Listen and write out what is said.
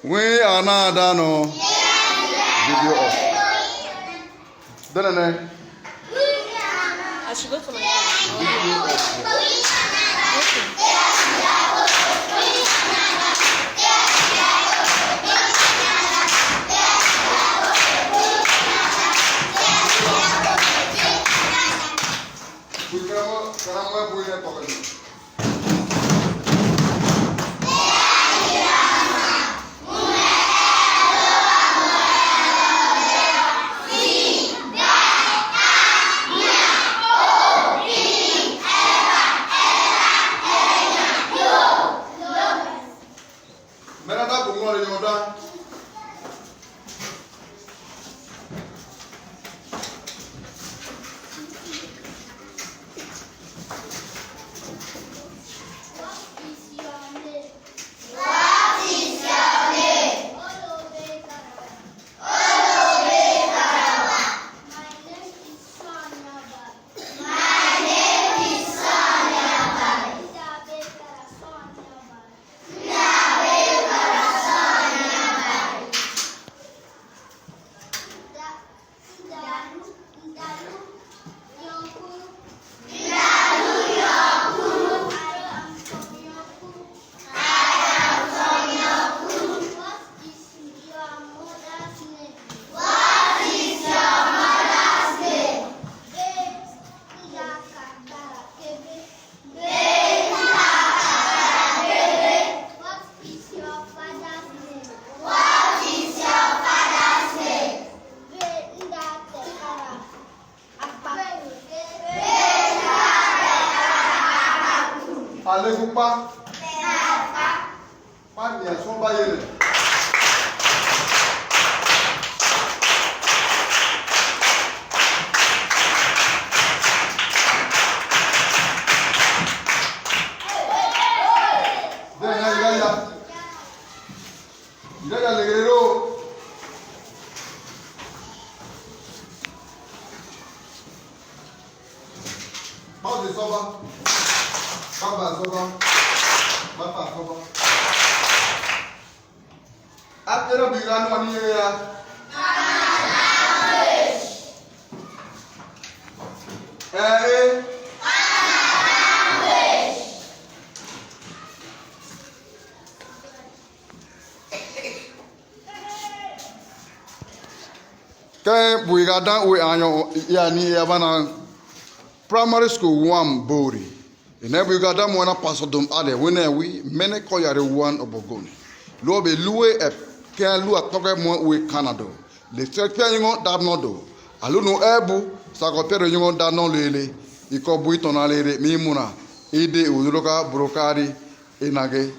We are not done. Video off. Then I should go to my phone. Allez-vous pas? Pas bien, son baillé. Il y a les guerreros. Pas de soba. Baba soba. Baba soba. Atero bigano ani ya. Kaya buigada we anyo ya ni ya bana primary school one bori. Ina buigada mo na paso dum ade we na we mene ko yare one obogoni. Lo be luwe e kan lu atoke mo we Canada. Le sekpia yingo da no do. Alu no ebu sakopere yingo da no lele. Iko buito na lele mi muna ide uduroka brokari inage